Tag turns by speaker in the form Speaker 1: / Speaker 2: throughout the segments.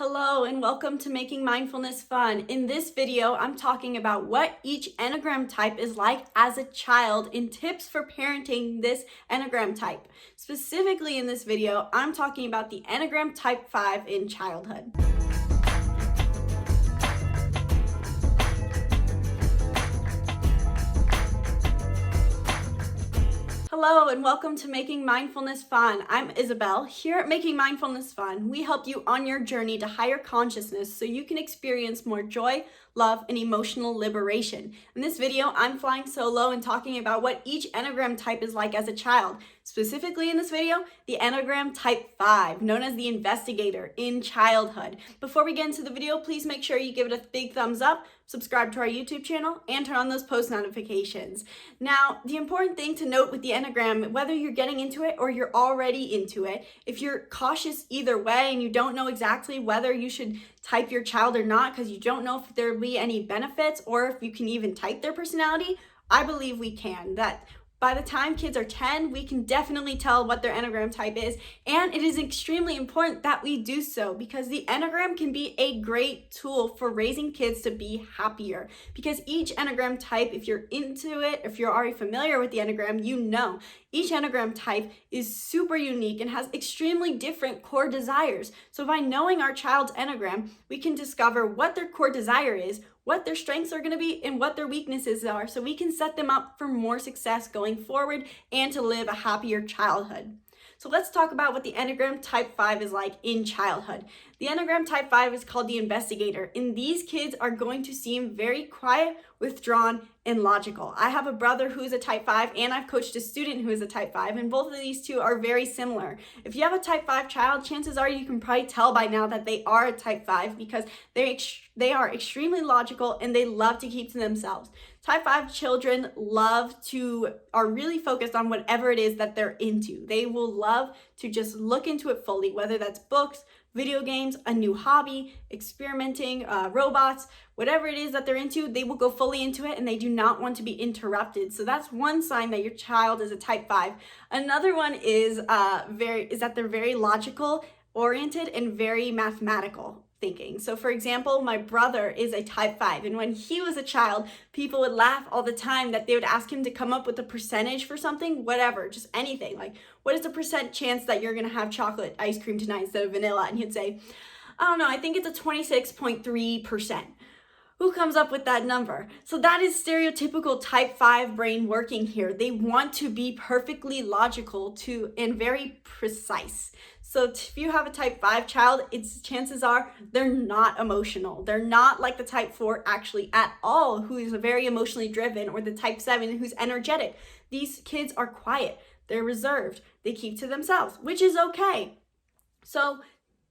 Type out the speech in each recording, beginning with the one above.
Speaker 1: Hello and welcome to Making Mindfulness Fun. In this video, I'm talking about what each Enneagram type is like as a child and tips for parenting this Enneagram type. Specifically in this video, I'm talking about the Enneagram Type 5 in childhood. Hello and welcome to Making Mindfulness Fun. I'm Isabelle. Here at Making Mindfulness Fun, we help you on your journey to higher consciousness so you can experience more joy, love, and emotional liberation. In this video, I'm flying solo and talking about what each Enneagram type is like as a child. Specifically in this video, the Enneagram Type 5, known as the Investigator in childhood. Before we get into the video, please make sure you give it a big thumbs up, subscribe to our YouTube channel, and turn on those post notifications. Now, the important thing to note with the Enneagram, whether you're getting into it or you're already into it, if you're cautious either way and you don't know exactly whether you should type your child or not because you don't know if there will be any benefits or if you can even type their personality, I believe we can. That by the time kids are 10, we can definitely tell what their Enneagram type is, and it is extremely important that we do so because the Enneagram can be a great tool for raising kids to be happier. Because each Enneagram type, if you're into it, if you're already familiar with the Enneagram, you know each Enneagram type is super unique and has extremely different core desires. So by knowing our child's Enneagram, we can discover what their core desire is, what their strengths are going to be, and what their weaknesses are, so we can set them up for more success going forward and to live a happier childhood. So let's talk about what the Enneagram Type 5 is like in childhood. The Enneagram Type 5 is called the Investigator, and these kids are going to seem very quiet, withdrawn, and logical. I have a brother who is a Type 5, and I've coached a student who is a Type 5, and both of these two are very similar. If you have a Type 5 child, chances are you can probably tell by now that they are a Type 5 because they are extremely logical and they love to keep to themselves. Type 5 children are really focused on whatever it is that they're into. They will love to just look into it fully, whether that's books, video games, a new hobby, experimenting, robots, whatever it is that they're into, they will go fully into it and they do not want to be interrupted. So that's one sign that your child is a Type 5. Another one is that they're very logical oriented and very mathematical thinking. So for example, my brother is a Type 5, and when he was a child, people would laugh all the time that they would ask him to come up with a percentage for something, whatever, just anything. Like, what is the percent chance that you're gonna have chocolate ice cream tonight instead of vanilla? And he'd say, I don't know, I think it's a 26.3%. Who comes up with that number? So that is stereotypical Type 5 brain working here. They want to be perfectly logical and very precise. So if you have a Type 5 child, chances are they're not emotional. They're not like the Type 4 actually at all, who is very emotionally driven, or the Type 7 who's energetic. These kids are quiet. They're reserved. They keep to themselves, which is okay. So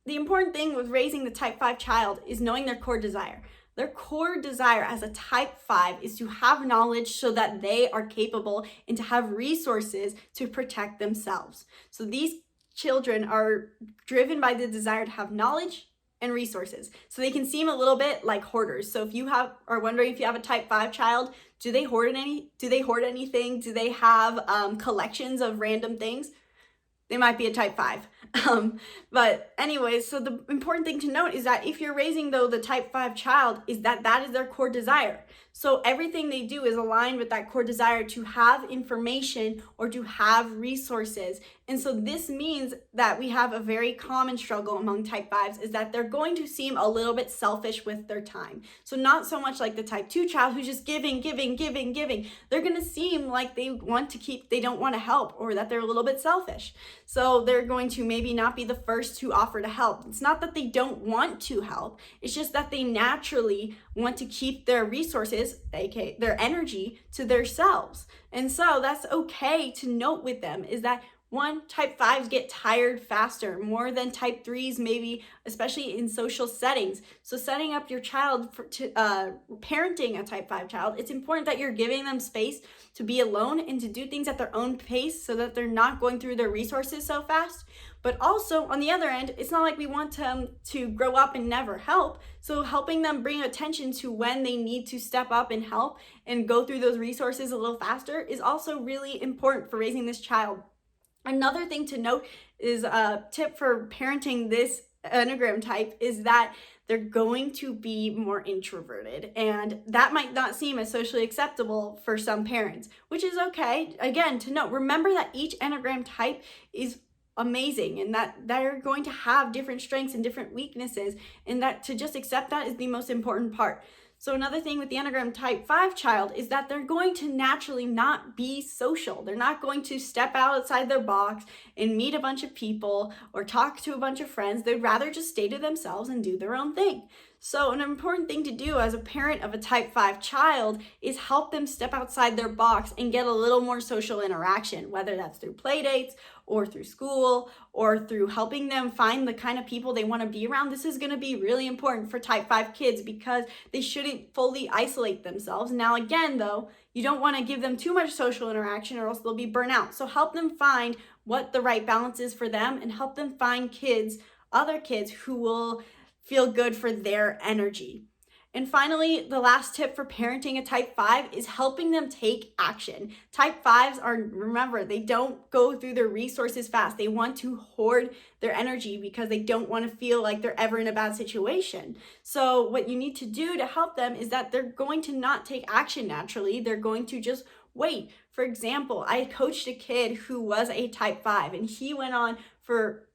Speaker 1: the important thing with raising the Type 5 child is knowing their core desire. Their core desire as a Type 5 is to have knowledge so that they are capable and to have resources to protect themselves. So these children are driven by the desire to have knowledge and resources. So they can seem a little bit like hoarders. So if you are wondering if you have a Type 5 child, do they hoard anything? Do they have collections of random things? They might be a Type 5. But anyways, so the important thing to note is that if you're raising, though, the Type 5 child, is that is their core desire. So everything they do is aligned with that core desire to have information or to have resources. And so this means that we have a very common struggle among Type 5s is that they're going to seem a little bit selfish with their time. So not so much like the Type 2 child who's just giving. They're going to seem like they don't want to help, or that they're a little bit selfish. So they're going to maybe not be the first to offer to help. It's not that they don't want to help. It's just that they naturally want to keep their resources, aka their energy, to themselves. And so that's okay to note with them is that Type 5s get tired faster, more than Type 3s maybe, especially in social settings. So setting up your child parenting a Type 5 child, it's important that you're giving them space to be alone and to do things at their own pace so that they're not going through their resources so fast. But also, on the other end, it's not like we want them to grow up and never help. So helping them bring attention to when they need to step up and help and go through those resources a little faster is also really important for raising this child. Another thing to note is a tip for parenting this Enneagram type is that they're going to be more introverted, and that might not seem as socially acceptable for some parents, which is okay. Again, to note, remember that each Enneagram type is amazing and that they're going to have different strengths and different weaknesses, and that to just accept that is the most important part. So another thing with the Enneagram Type 5 child is that they're going to naturally not be social. They're not going to step outside their box and meet a bunch of people or talk to a bunch of friends. They'd rather just stay to themselves and do their own thing. So an important thing to do as a parent of a Type 5 child is help them step outside their box and get a little more social interaction, whether that's through play dates or through school or through helping them find the kind of people they want to be around. This is going to be really important for Type 5 kids because they shouldn't fully isolate themselves. Now, again, though, you don't want to give them too much social interaction or else they'll be burnt out. So help them find what the right balance is for them and help them find other kids who will feel good for their energy. And finally, the last tip for parenting a Type 5 is helping them take action. Type 5s remember, they don't go through their resources fast. They want to hoard their energy because they don't want to feel like they're ever in a bad situation. So what you need to do to help them is that they're going to not take action naturally. They're going to just wait. For example, I coached a kid who was a Type 5 and he went on for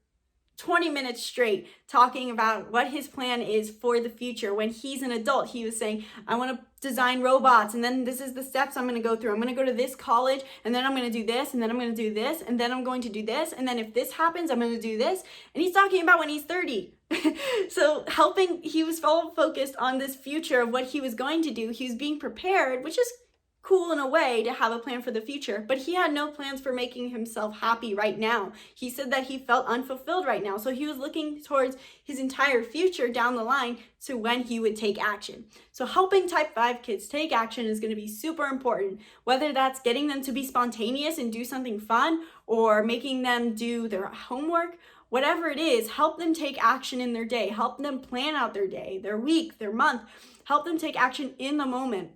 Speaker 1: 20 minutes straight talking about what his plan is for the future. When he's an adult, he was saying, I want to design robots, and then this is the steps I'm going to go through. I'm going to go to this college, and then I'm going to do this, and then I'm going to do this, and then I'm going to do this, and then if this happens, I'm going to do this. And he's talking about when he's 30. So he was all focused on this future of what he was going to do. He was being prepared, which is cool in a way to have a plan for the future, but he had no plans for making himself happy right now. He said that he felt unfulfilled right now. So he was looking towards his entire future down the line to when he would take action. So helping Type 5 kids take action is going to be super important, whether that's getting them to be spontaneous and do something fun or making them do their homework. Whatever it is, help them take action in their day. Help them plan out their day, their week, their month. Help them take action in the moment,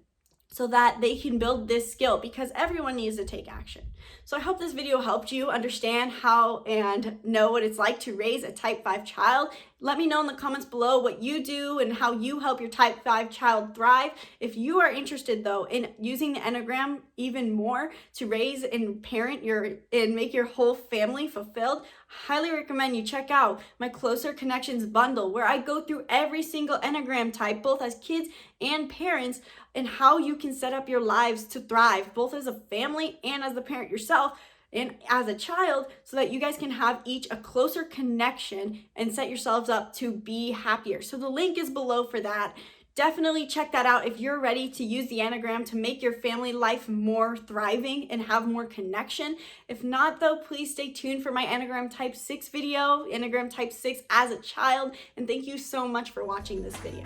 Speaker 1: so that they can build this skill, because everyone needs to take action. So I hope this video helped you understand how and know what it's like to raise a Type 5 child. Let me know in the comments below what you do and how you help your Type 5 child thrive. If you are interested though in using the Enneagram even more to raise and parent and make your whole family fulfilled, highly recommend you check out my Closer Connections bundle, where I go through every single Enneagram type, both as kids and parents, and how you can set up your lives to thrive, both as a family and as the parent yourself and as a child, so that you guys can have each a closer connection and set yourselves up to be happier. So the link is below for that. Definitely check that out if you're ready to use the Enneagram to make your family life more thriving and have more connection. If not though, please stay tuned for my Enneagram Type 6 video, Enneagram Type 6 as a child, and thank you so much for watching this video.